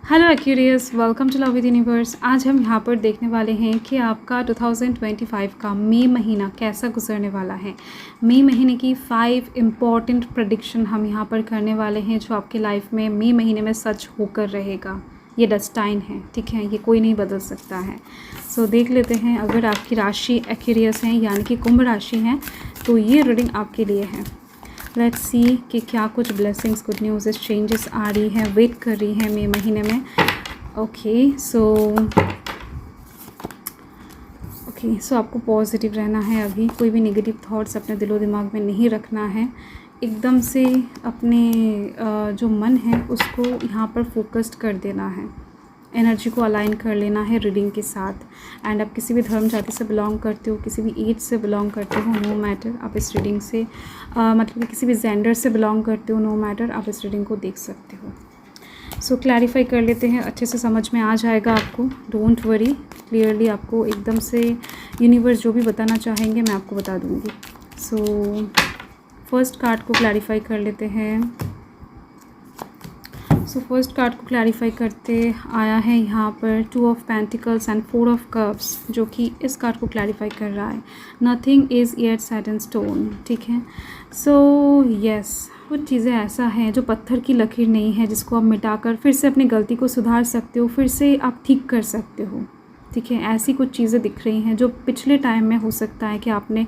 Hello एक्यूरियस, welcome to love with universe. आज हम यहाँ पर देखने वाले हैं कि आपका 2025 का मई महीना कैसा गुजरने वाला है। मई महीने की 5 इम्पॉर्टेंट प्रेडिक्शन हम यहाँ पर करने वाले हैं जो आपके लाइफ में मई महीने में सच होकर रहेगा। ये डेस्टाइन है, ठीक है, ये कोई नहीं बदल सकता है। सो देख लेते हैं, अगर आपकी राशि एक्यूरियस हैं यानी कि कुंभ राशि हैं तो ये रीडिंग आपके लिए है। लेट्स सी कि क्या कुछ ब्लेसिंग्स, गुड न्यूज़, चेंजेस आ रही हैं, वेट कर रही हैं मई महीने में। ओके सो आपको पॉजिटिव रहना है। अभी कोई भी नेगेटिव थॉट्स अपने दिलो दिमाग में नहीं रखना है। एकदम से अपने जो मन है उसको यहाँ पर फोकस्ड कर देना है, एनर्जी को अलाइन कर लेना है रीडिंग के साथ। एंड आप किसी भी धर्म जाति से बिलोंग करते हो, किसी भी एज से बिलोंग करते हो, नो मैटर, आप इस रीडिंग से मतलब कि किसी भी जेंडर से बिलोंग करते हो, नो मैटर, आप इस रीडिंग को देख सकते हो। सो क्लैरिफाई कर लेते हैं, अच्छे से समझ में आ जाएगा आपको। डोंट वरी, क्लियरली आपको एकदम से यूनिवर्स जो भी बताना चाहेंगे मैं आपको बता दूँगी। सो फर्स्ट कार्ड को क्लैरिफाई कर लेते हैं। फर्स्ट कार्ड को क्लैरिफाई करते आया है यहाँ पर 2 of pentacles and 4 of cups, जो कि इस कार्ड को क्लैरिफाई कर रहा है। Nothing is yet set in stone, ठीक है। सो यस, कुछ चीज़ें ऐसा हैं जो पत्थर की लकीर नहीं है, जिसको आप मिटाकर फिर से अपनी गलती को सुधार सकते हो, फिर से आप ठीक कर सकते हो, ठीक है। ऐसी कुछ चीज़ें दिख रही हैं जो पिछले टाइम में हो सकता है कि आपने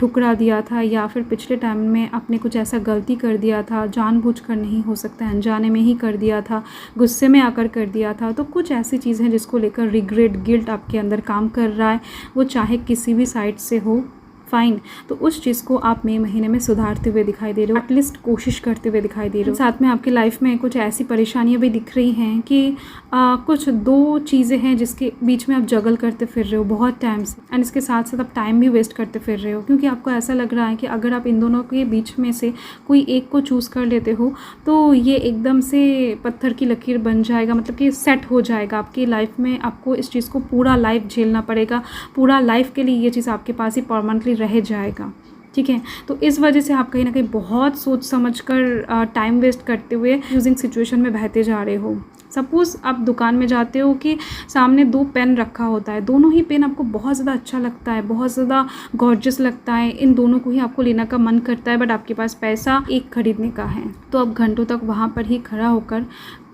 ठुकरा दिया था, या फिर पिछले टाइम में आपने कुछ ऐसा गलती कर दिया था, जानबूझकर नहीं, हो सकता है अनजाने में ही कर दिया था, गुस्से में आकर कर दिया था। तो कुछ ऐसी चीज़ हैं जिसको लेकर रिग्रेट, गिल्ट आपके अंदर काम कर रहा है, वो चाहे किसी भी साइड से हो, फाइन। तो उस चीज़ को आप मई महीने में सुधारते हुए दिखाई दे रहे हो, एटलीस्ट कोशिश करते हुए दिखाई दे रहे हो। साथ में आपकी लाइफ में कुछ ऐसी परेशानियां भी दिख रही हैं कि कुछ 2 चीज़ें हैं जिसके बीच में आप जगल करते फिर रहे हो बहुत टाइम से, एंड इसके साथ साथ आप टाइम भी वेस्ट करते फिर रहे हो, क्योंकि आपको ऐसा लग रहा है कि अगर आप इन दोनों के बीच में से कोई एक को चूज़ कर लेते हो तो ये एकदम से पत्थर की लकीर बन जाएगा, मतलब कि सेट हो जाएगा आपकी लाइफ में। आपको इस चीज़ को पूरा लाइफ झेलना पड़ेगा, पूरा लाइफ के लिए ये चीज़ आपके पास ही परमानेंटली रह जाएगा, ठीक है। तो इस वजह से आप कहीं ना कहीं बहुत सोच समझकर टाइम वेस्ट करते हुए यूजिंग सिचुएशन में बहते जा रहे हो। सपोज़ आप दुकान में जाते हो कि सामने 2 पेन रखा होता है, दोनों ही पेन आपको बहुत ज़्यादा अच्छा लगता है, बहुत ज़्यादा गॉर्जियस लगता है, इन दोनों को ही आपको लेने का मन करता है, बट आपके पास पैसा एक खरीदने का है। तो आप घंटों तक वहाँ पर ही खड़ा होकर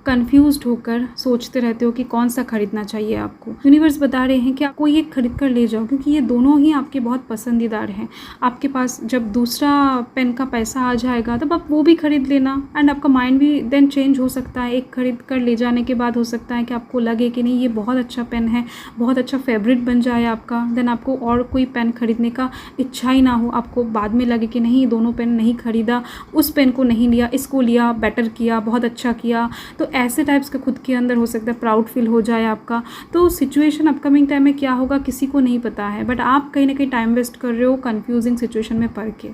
कन्फ्यूज्ड होकर सोचते रहते हो कि कौन सा खरीदना चाहिए आपको। यूनिवर्स बता रहे हैं कि आपको ये खरीद कर ले जाओ, क्योंकि ये दोनों ही आपके बहुत पसंदीदार हैं। आपके पास जब दूसरा पेन का पैसा आ जाएगा तब आप वो भी खरीद लेना, एंड आपका माइंड भी देन चेंज हो सकता है। एक खरीद कर ले जाने के बाद हो सकता है कि आपको लगे कि नहीं, ये बहुत अच्छा पेन है, बहुत अच्छा फेवरेट बन जाए आपका, देन आपको और कोई पेन खरीदने का इच्छा ही ना हो। आपको बाद में लगे कि नहीं, दोनों पेन नहीं खरीदा, उस पेन को नहीं लिया, इसको लिया, बेटर किया, बहुत अच्छा किया। तो ऐसे टाइप्स का खुद के अंदर हो सकता है प्राउड फील हो जाए आपका। तो सिचुएशन अपकमिंग टाइम में क्या होगा किसी को नहीं पता है, बट आप कहीं ना कहीं टाइम वेस्ट कर रहे हो कंफ्यूजिंग सिचुएशन में पड़ के,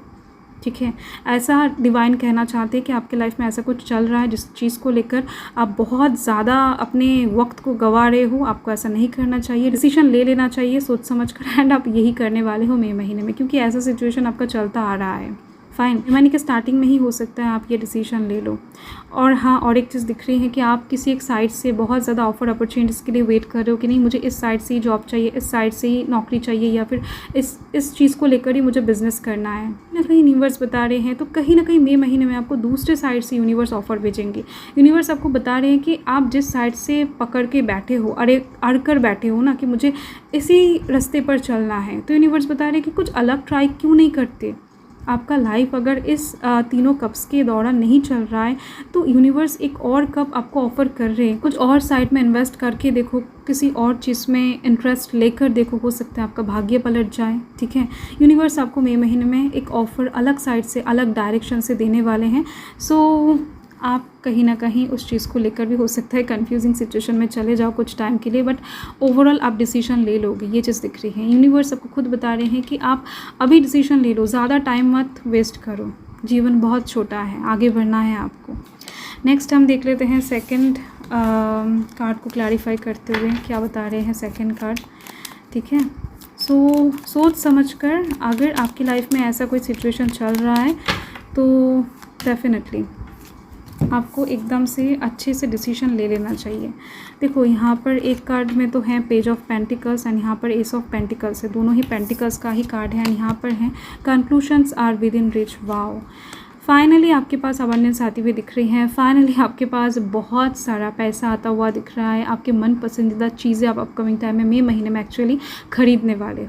ठीक है। ऐसा डिवाइन कहना चाहते हैं कि आपके लाइफ में ऐसा कुछ चल रहा है जिस चीज़ को लेकर आप बहुत ज़्यादा अपने वक्त को गंवा रहे हो। आपको ऐसा नहीं करना चाहिए, डिसीजन ले लेना चाहिए सोच समझ कर, एंड आप यही करने वाले हो मई महीने में, क्योंकि ऐसा सिचुएशन आपका चलता आ रहा है। फाइन, महीने के स्टार्टिंग में ही हो सकता है आप ये डिसीजन ले लो। और हाँ, और एक चीज़ दिख रही है कि आप किसी एक साइड से बहुत ज़्यादा ऑफर अपॉर्चुनिटीज़ के लिए वेट कर रहे हो कि नहीं, मुझे इस साइड से ही जॉब चाहिए, इस साइड से ही नौकरी चाहिए, या फिर इस चीज़ को लेकर ही मुझे बिजनेस करना है ना। कहीं यूनिवर्स बता रहे हैं, तो कहीं ना कहीं मई महीने में आपको दूसरे साइड से यूनिवर्स ऑफर भेजेंगे। यूनिवर्स आपको बता रहे हैं कि आप जिस साइड से पकड़ के बैठे हो, अड़ कर बैठे हो ना कि मुझे इसी रास्ते पर चलना है, तो यूनिवर्स बता रहे हैं कि कुछ अलग ट्राई क्यों नहीं करते। आपका लाइफ अगर इस तीनों कप्स के दौरान नहीं चल रहा है तो यूनिवर्स एक और कप आपको ऑफ़र कर रहे हैं। कुछ और साइड में इन्वेस्ट करके देखो, किसी और चीज़ में इंटरेस्ट लेकर देखो, हो सकता है आपका भाग्य पलट जाए, ठीक है। यूनिवर्स आपको मई महीने में एक ऑफ़र अलग साइड से, अलग डायरेक्शन से देने वाले हैं। सो आप कहीं ना कहीं उस चीज़ को लेकर भी हो सकता है कंफ्यूजिंग सिचुएशन में चले जाओ कुछ टाइम के लिए, बट ओवरऑल आप डिसीजन ले लोगे, ये चीज़ दिख रही है। यूनिवर्स आपको खुद बता रहे हैं कि आप अभी डिसीजन ले लो, ज़्यादा टाइम मत वेस्ट करो, जीवन बहुत छोटा है, आगे बढ़ना है आपको। नेक्स्ट हम देख लेते हैं सेकंड कार्ड को क्लैरिफाई करते हुए क्या बता रहे हैं सेकंड कार्ड, ठीक है। सोच समझकर अगर आपकी लाइफ में ऐसा कोई सिचुएशन चल रहा है तो डेफिनेटली आपको एकदम से अच्छे से डिसीजन ले लेना चाहिए। देखो यहाँ पर एक कार्ड में तो है पेज ऑफ पेंटिकल्स एंड यहाँ पर एस ऑफ पेंटिकल्स है, दोनों ही पेंटिकल्स का ही कार्ड है। एंड यहाँ पर है conclusions are within reach. Wow, finally आपके पास अबंडेंस आती हुई दिख रही है। फाइनली आपके पास बहुत सारा पैसा आता हुआ दिख रहा है। आपके मन पसंदीदा चीज़ें आप अपकमिंग टाइम में मई महीने में एक्चुअली ख़रीदने वाले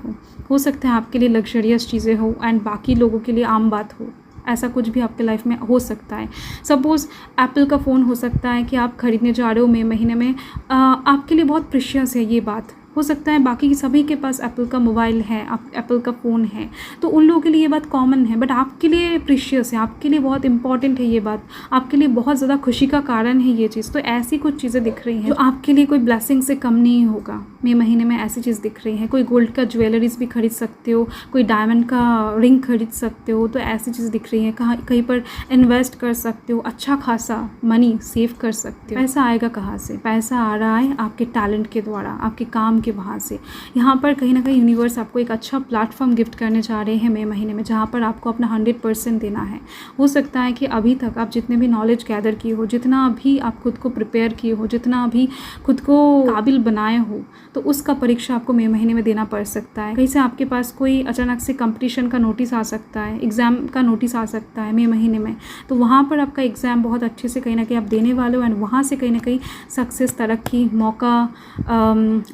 हो सकता है आपके लिए लग्जरियस चीज़ें हो एंड बाकी लोगों के लिए आम बात हो। ऐसा कुछ भी आपके लाइफ में हो सकता है। सपोज़ एप्पल का फ़ोन हो सकता है कि आप ख़रीदने जा रहे हो मई महीने में, आपके लिए बहुत प्रीशियस है ये बात। हो सकता है बाकी सभी के पास एप्पल का मोबाइल है, आप एप्पल का फ़ोन है, तो उन लोगों के लिए ये बात कॉमन है, बट आपके लिए प्रीशियस है, आपके लिए बहुत इंपॉर्टेंट है ये बात, आपके लिए बहुत ज़्यादा खुशी का कारण है ये चीज़। तो ऐसी कुछ चीज़ें दिख रही हैं जो आपके लिए कोई ब्लेसिंग से कम नहीं होगा। मई महीने में ऐसी चीज़ दिख रही है। कोई गोल्ड का ज्वेलरीज भी खरीद सकते हो, कोई डायमंड का रिंग खरीद सकते हो, तो ऐसी चीज़ दिख रही है। कहीं पर इन्वेस्ट कर सकते हो, अच्छा खासा मनी सेव कर सकते हो। पैसा आएगा कहाँ से? पैसा आ रहा है आपके टैलेंट के द्वारा, आपके काम के वहाँ से। यहाँ पर कहीं ना कहीं यूनिवर्स आपको एक अच्छा प्लेटफॉर्म गिफ्ट करने जा रहे हैं मई महीने में, जहाँ पर आपको अपना 100% देना है। हो सकता है कि अभी तक आप जितने भी नॉलेज गैदर किए हो, जितना भी आप खुद को प्रिपेयर किए हो, जितना भी खुद को काबिल बनाए हो, तो उसका परीक्षा आपको मई महीने में देना पड़ सकता है। कहीं से आपके पास कोई अचानक से कंपटीशन का नोटिस आ सकता है, एग्ज़ाम का नोटिस आ सकता है मई महीने में, तो वहाँ पर आपका एग्ज़ाम बहुत अच्छे से कहीं ना कहीं आप देने वाले हो एंड वहाँ से कहीं ना कहीं सक्सेस, तरक्की, मौका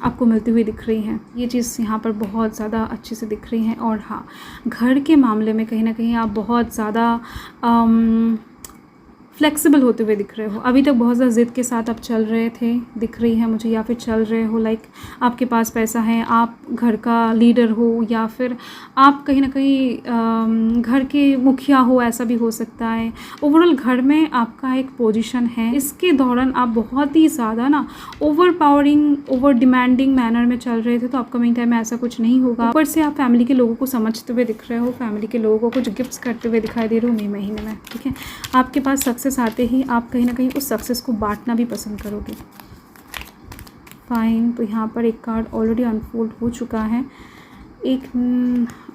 आपको मिलती हुई दिख रही है। ये चीज़ यहाँ पर बहुत ज़्यादा अच्छे से दिख रही है। और हाँ, घर के मामले में कहीं ना कहीं आप बहुत ज़्यादा फ्लेक्सिबल होते हुए दिख रहे हो। अभी तक बहुत ज़्यादा ज़िद के साथ आप चल रहे थे दिख रही है मुझे, या फिर चल रहे हो, लाइक आपके पास पैसा है, आप घर का लीडर हो, या फिर आप कहीं ना कहीं घर के मुखिया हो, ऐसा भी हो सकता है। ओवरऑल घर में आपका एक पोजीशन है। इसके दौरान आप बहुत ही ज़्यादा ना over powering, over demanding manner में चल रहे थे, तो अपकमिंग टाइम में ऐसा कुछ नहीं होगा। ऊपर से आप फैमिली के लोगों को समझते हुए दिख रहे हो, फैमिली के लोगों को कुछ गिफ्ट्स करते हुए दिखाई दे रहे हो मई महीने में, ठीक है। आपके पास सक्सेस आते ही आप कहीं ना कहीं उस सक्सेस को बांटना भी पसंद करोगे। फाइन, तो यहाँ पर एक कार्ड ऑलरेडी अनफोल्ड हो चुका है।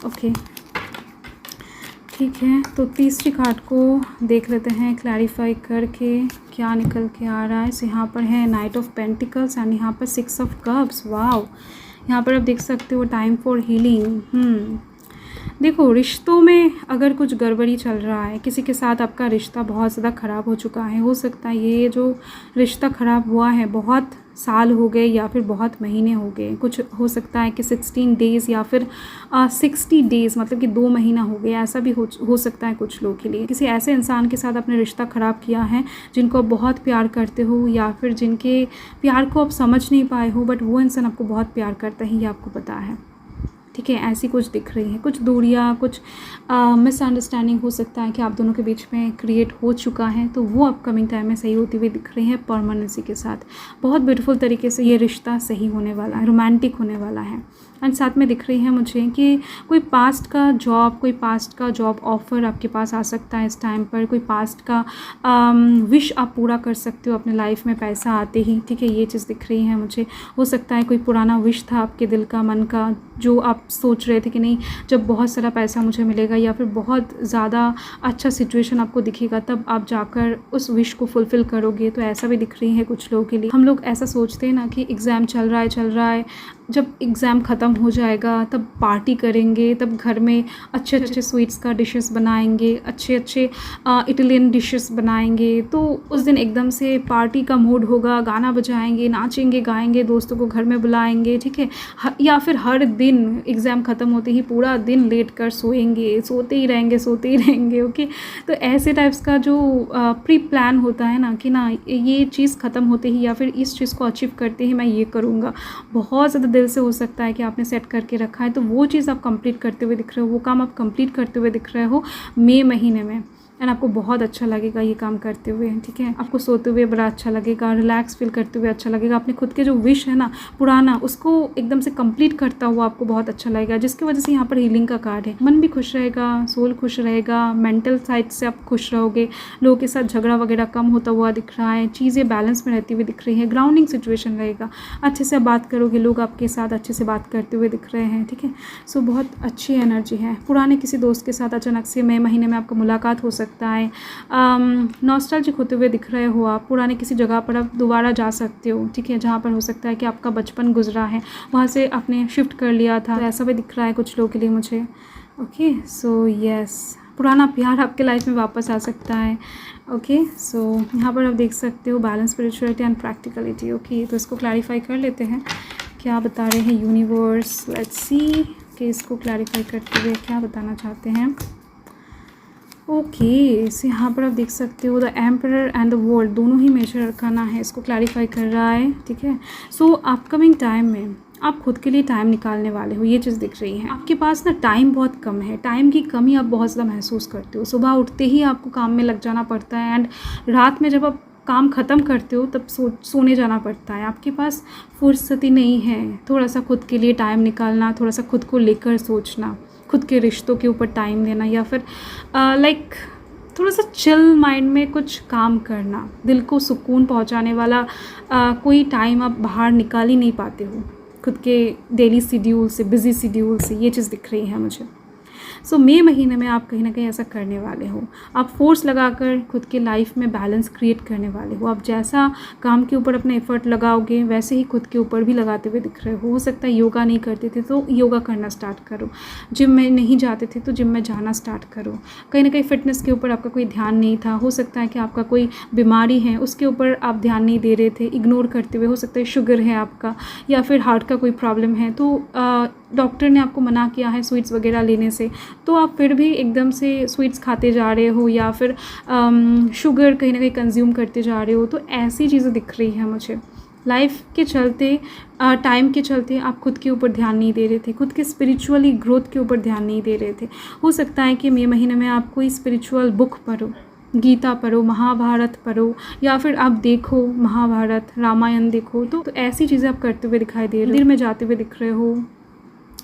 ओके, ठीक है, तो तीसरी कार्ड को देख लेते हैं क्लैरिफाई करके क्या निकल के आ रहा है। सो यहाँ पर है नाइट ऑफ पेंटिकल्स एंड यहाँ पर 6 ऑफ कप्स। वाओ, यहाँ पर आप देख सकते हो टाइम फॉर हीलिंग। देखो, रिश्तों में अगर कुछ गड़बड़ी चल रहा है, किसी के साथ आपका रिश्ता बहुत ज़्यादा ख़राब हो चुका है, हो सकता है ये जो रिश्ता ख़राब हुआ है बहुत साल हो गए या फिर बहुत महीने हो गए, कुछ हो सकता है कि 16 डेज़ या फिर 60 डेज़, मतलब कि 2 महीना हो गया, ऐसा भी हो सकता है कुछ लोगों के लिए। किसी ऐसे इंसान के साथ आपने रिश्ता ख़राब किया है जिनको आप बहुत प्यार करते हो, या फिर जिनके प्यार को आप समझ नहीं पाए हो, बट वो इंसान आपको बहुत प्यार करता है, ये आपको पता है, ठीक है। ऐसी कुछ दिख रही है, कुछ दूरियाँ, कुछ मिसअंडरस्टैंडिंग हो सकता है कि आप दोनों के बीच में क्रिएट हो चुका है, तो वो अपकमिंग टाइम में सही होती हुई दिख रही है परमानेंसी के साथ। बहुत ब्यूटीफुल तरीके से ये रिश्ता सही होने वाला है, रोमांटिक होने वाला है। एंड साथ में दिख रही है मुझे कि कोई पास्ट का जॉब ऑफ़र आपके पास आ सकता है इस टाइम पर। कोई पास्ट का विश आप पूरा कर सकते हो अपने लाइफ में पैसा आते ही, ठीक है। ये चीज़ दिख रही है मुझे। हो सकता है कोई पुराना विश था आपके दिल का, मन का, जो आप सोच रहे थे कि नहीं जब बहुत सारा पैसा मुझे मिलेगा या फिर बहुत ज़्यादा अच्छा सिचुएशन आपको दिखेगा तब आप जाकर उस विश को फुलफ़िल करोगे, तो ऐसा भी दिख रही है कुछ लोगों के लिए। हम लोग ऐसा सोचते हैं ना कि एग्ज़ाम चल रहा है, जब एग्ज़ाम ख़त्म हो जाएगा तब पार्टी करेंगे, तब घर में अच्छे अच्छे स्वीट्स का डिशेस बनाएंगे, अच्छे इटालियन डिशेस बनाएंगे, तो उस दिन एकदम से पार्टी का मूड होगा, गाना बजाएंगे, नाचेंगे गाएंगे, दोस्तों को घर में बुलाएंगे, ठीक है। या फिर हर दिन एग्ज़ाम ख़त्म होते ही पूरा दिन लेट कर सोते ही रहेंगे, ओके। तो ऐसे टाइप्स का जो प्री प्लान होता है ना कि ना ये चीज़ ख़त्म होते ही या फिर इस चीज़ को अचीव करते ही मैं ये करूँगा, बहुत ज़्यादा दिल से हो सकता है कि आपने सेट करके रखा है, तो वो चीज़ आप कंप्लीट करते हुए दिख रहे हो, वो काम आप कंप्लीट करते हुए दिख रहे हो मई महीने में। एंड आपको बहुत अच्छा लगेगा ये काम करते हुए, ठीक है। आपको सोते हुए बड़ा अच्छा लगेगा, रिलैक्स फील करते हुए अच्छा लगेगा। अपने खुद के जो विश है ना पुराना, उसको एकदम से कंप्लीट करता हुआ आपको बहुत अच्छा लगेगा, जिसकी वजह से यहाँ पर हीलिंग का कार्ड है। मन भी खुश रहेगा, सोल खुश रहेगा, मेंटल साइड से आप खुश रहोगे, लोगों के साथ झगड़ा वगैरह कम होता हुआ दिख रहा है, चीज़ें बैलेंस में रहती हुई दिख रही है, ग्राउंडिंग सिचुएशन रहेगा, अच्छे से बात करोगे, लोग आपके साथ अच्छे से बात करते हुए दिख रहे हैं, ठीक है। सो बहुत अच्छी एनर्जी है। पुराने किसी दोस्त के साथ अचानक से मई महीने में आपका मुलाकात हो सकती सकता है, नॉस्टैल्जिक होते हुए दिख रहे हो आप, पुराने किसी जगह पर आप दोबारा जा सकते हो, ठीक है, जहाँ पर हो सकता है कि आपका बचपन गुजरा है, वहाँ से आपने शिफ्ट कर लिया था, तो ऐसा भी दिख रहा है कुछ लोगों के लिए मुझे। ओके, सो यस, पुराना प्यार आपके लाइफ में वापस आ सकता है। ओके, सो यहाँ पर आप देख सकते हो balance, spirituality and practicality. Okay, तो इसको क्लैरिफाई कर लेते हैं, क्या बता रहे हैं यूनिवर्स। लेट्स सी कि इसको क्लैरिफाई करते हुए क्या बताना चाहते हैं। ओके, सो यहाँ पर आप देख सकते हो the emperor and the world दोनों ही मेजर अरकाना है, इसको क्लैरिफाई कर रहा है, ठीक है। सो अपकमिंग टाइम में आप खुद के लिए टाइम निकालने वाले हो, ये चीज़ दिख रही है। आपके पास ना टाइम बहुत कम है, टाइम की कमी आप बहुत ज़्यादा महसूस करते हो। सुबह उठते ही आपको काम में लग जाना पड़ता है एंड रात में जब आप काम ख़त्म करते हो तब सोने जाना पड़ता है। आपके पास फुर्सती नहीं है थोड़ा सा खुद के लिए टाइम निकालना, थोड़ा सा खुद को लेकर सोचना, खुद के रिश्तों के ऊपर टाइम देना, या फिर लाइक थोड़ा सा चिल माइंड में कुछ काम करना, दिल को सुकून पहुंचाने वाला कोई टाइम आप बाहर निकाल ही नहीं पाते हो खुद के डेली शेड्यूल से, बिजी शेड्यूल से, ये चीज़ दिख रही है मुझे। सो मई महीने में आप कहीं ना कहीं ऐसा करने वाले हो, आप फोर्स लगाकर खुद के लाइफ में बैलेंस क्रिएट करने वाले हो। आप जैसा काम के ऊपर अपना एफर्ट लगाओगे वैसे ही खुद के ऊपर भी लगाते हुए दिख रहे हो सकता है योगा नहीं करते थे तो योगा करना स्टार्ट करो, जिम में नहीं जाते थे तो जिम में जाना स्टार्ट करो, कहीं ना कहीं फिटनेस के ऊपर आपका कोई ध्यान नहीं था, हो सकता है कि आपका कोई बीमारी है उसके ऊपर आप ध्यान नहीं दे रहे थे, इग्नोर करते हुए, हो सकता है शुगर है आपका या फिर हार्ट का कोई प्रॉब्लम है तो डॉक्टर ने आपको मना किया है स्वीट्स वगैरह लेने से, तो आप फिर भी एकदम से स्वीट्स खाते जा रहे हो या फिर शुगर कहीं ना कहीं कंज्यूम करते जा रहे हो। तो ऐसी चीज़ें दिख रही है मुझे लाइफ के चलते, टाइम के चलते आप खुद के ऊपर ध्यान नहीं दे रहे थे, खुद के स्पिरिचुअली ग्रोथ के ऊपर ध्यान नहीं दे रहे थे। हो सकता है कि मई महीने में आप कोई स्पिरिचुअल बुक पढ़ो, गीता पढ़ो, महाभारत पढ़ो, या फिर आप देखो महाभारत, रामायण देखो, तो ऐसी चीज़ें आप करते हुए दिखाई दे रहे हो। मंदिर में जाते हुए दिख रहे हो,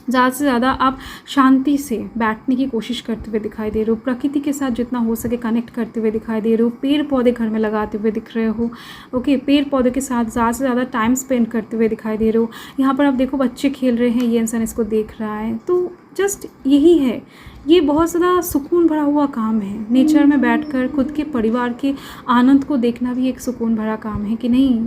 ज़्यादा से ज़्यादा आप शांति से बैठने की कोशिश करते हुए दिखाई दे रहे हो, प्रकृति के साथ जितना हो सके कनेक्ट करते हुए दिखाई दे रहे हो, पेड़ पौधे घर में लगाते हुए दिख रहे हो। ओके, पेड़ पौधे के साथ ज़्यादा से ज़्यादा टाइम स्पेंड करते हुए दिखाई दे रहे हो। यहाँ पर आप देखो बच्चे खेल रहे हैं, ये इंसान इसको देख रहा है, तो जस्ट यही है, ये बहुत ज़्यादा सुकून भरा हुआ काम है। नेचर में बैठकर खुद के परिवार के आनंद को देखना भी एक सुकून भरा काम है कि नहीं,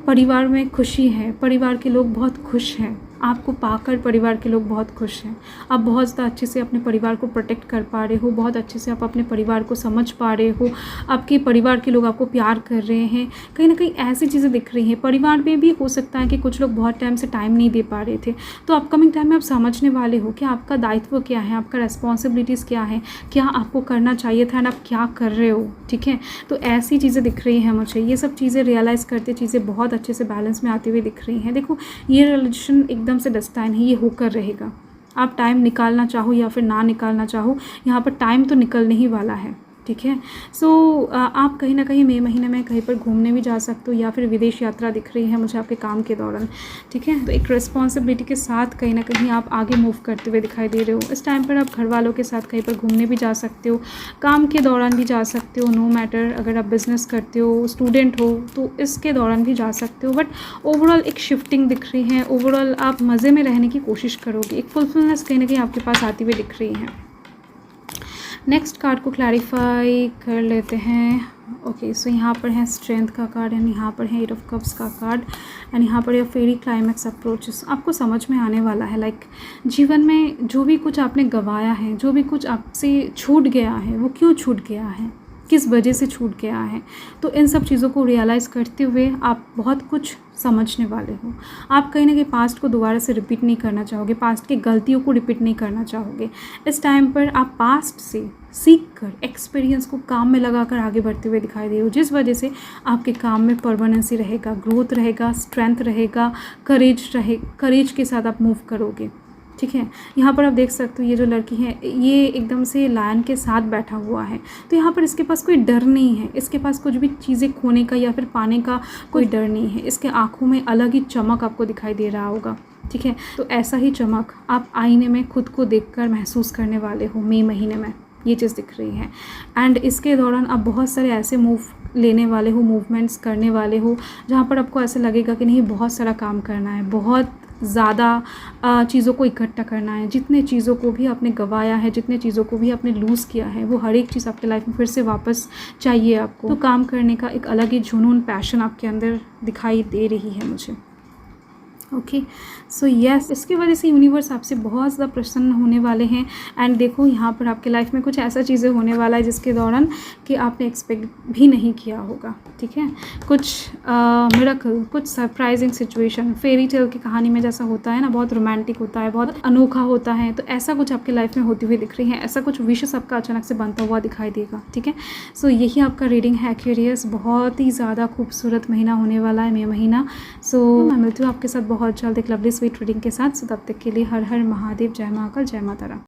परिवार में खुशी है, परिवार के लोग बहुत खुश हैं, आपको पाकर परिवार के लोग बहुत खुश हैं, आप बहुत ज़्यादा अच्छे से अपने परिवार को प्रोटेक्ट कर पा रहे हो, बहुत अच्छे से आप अपने परिवार को समझ पा रहे हो, आपके परिवार के लोग आपको प्यार कर रहे हैं, कहीं ना कहीं ऐसी चीज़ें दिख रही हैं। परिवार में भी हो सकता है कि कुछ लोग बहुत टाइम से टाइम नहीं दे पा रहे थे, तो अपकमिंग टाइम में आप समझने वाले हो कि आपका दायित्व क्या है, आपका रेस्पॉन्सिबिलिटीज़ क्या है, क्या आपको करना चाहिए था एंड आप क्या कर रहे हो, ठीक है। तो ऐसी चीज़ें दिख रही हैं मुझे, ये सब चीज़ें रियलाइज़ करते चीज़ें बहुत अच्छे से बैलेंस में आती हुई दिख रही हैं। देखो ये रिलेशन एकदम से डेस्टाइन है, ये होकर रहेगा, आप टाइम निकालना चाहो या फिर ना निकालना चाहो, यहाँ पर टाइम तो निकलने ही वाला है, ठीक है। सो आप कहीं ना कहीं मई महीने में कहीं पर घूमने भी जा सकते हो या फिर विदेश यात्रा दिख रही है मुझे आपके काम के दौरान, ठीक है। तो एक रिस्पॉन्सिबिलिटी के साथ कहीं ना कहीं आप आगे मूव करते हुए दिखाई दे रहे हो। इस टाइम पर आप घर वालों के साथ कहीं पर घूमने भी जा सकते हो, काम के दौरान भी जा सकते हो, नो मैटर अगर आप बिज़नेस करते हो, स्टूडेंट हो तो इसके दौरान भी जा सकते हो। बट ओवरऑल एक शिफ्टिंग दिख रही है, ओवरऑल आप मज़े में रहने की कोशिश करोगे, एक फुलफिलनेस कहीं ना कहीं आपके पास आती हुई दिख रही है। नेक्स्ट कार्ड को क्लैरिफाई कर लेते हैं। ओके, सो यहाँ पर है स्ट्रेंथ का कार्ड एंड यहाँ पर है 8 ऑफ कप्स का कार्ड एंड यहाँ पर है फेरी क्लाइमैक्स अप्रोचेस। आपको समझ में आने वाला है लाइक जीवन में जो भी कुछ आपने गंवाया है, जो भी कुछ आपसे छूट गया है, वो क्यों छूट गया है, किस वजह से छूट गया है, तो इन सब चीज़ों को रियलाइज़ करते हुए आप बहुत कुछ समझने वाले हो। आप कहीं ना कहीं पास्ट को दोबारा से रिपीट नहीं करना चाहोगे, पास्ट की गलतियों को रिपीट नहीं करना चाहोगे। इस टाइम पर आप पास्ट से सीख कर एक्सपीरियंस को काम में लगाकर आगे बढ़ते हुए दिखाई दे रहे हो, जिस वजह से आपके काम में परमानेंसी रहेगा, ग्रोथ रहेगा, स्ट्रेंथ रहेगा, करेज के साथ आप मूव करोगे, ठीक है। यहाँ पर आप देख सकते हो ये जो लड़की है ये एकदम से लायन के साथ बैठा हुआ है, तो यहाँ पर इसके पास कोई डर नहीं है, इसके पास कुछ भी चीज़ें खोने का या फिर पाने का कोई डर नहीं है। इसके आँखों में अलग ही चमक आपको दिखाई दे रहा होगा, ठीक है। तो ऐसा ही चमक आप आईने में खुद को देखकर महसूस करने वाले हो मई महीने में, ये चीज़ दिख रही है। एंड इसके दौरान आप बहुत सारे ऐसे मूव लेने वाले हो, मूवमेंट्स करने वाले हो जहाँ पर आपको ऐसा लगेगा कि नहीं बहुत सारा काम करना है, बहुत ज़्यादा चीज़ों को इकट्ठा करना है। जितने चीज़ों को भी आपने गंवाया है, जितने चीज़ों को भी आपने लूज़ किया है, वो हर एक चीज़ आपके लाइफ में फिर से वापस चाहिए आपको। तो काम करने का एक अलग ही जुनून, पैशन आपके अंदर दिखाई दे रही है मुझे। ओके, सो यस, इसकी वजह से यूनिवर्स आपसे बहुत ज़्यादा प्रसन्न होने वाले हैं। एंड देखो यहाँ पर आपके लाइफ में कुछ ऐसा चीज़ें होने वाला है जिसके दौरान कि आपने एक्सपेक्ट भी नहीं किया होगा, ठीक है। कुछ मिरेकल, कुछ सरप्राइजिंग सिचुएशन, फेरी टेल की कहानी में जैसा होता है ना, बहुत रोमांटिक होता है, बहुत अनोखा होता है, तो ऐसा कुछ आपके लाइफ में होती हुई दिख रही है। ऐसा कुछ विशेष आपका अचानक से बनता हुआ दिखाई देगा, ठीक है। सो यही आपका रीडिंग है एक्वेरियस। बहुत ही ज़्यादा खूबसूरत महीना होने वाला है, मई महीना। सो मैं मिलती हूँ आपके साथ बहुत जल्द एक लवली स्वीट रीडिंग के साथ। सो तब तक के लिए हर हर महादेव, जय महाकाल, जय माता रानी।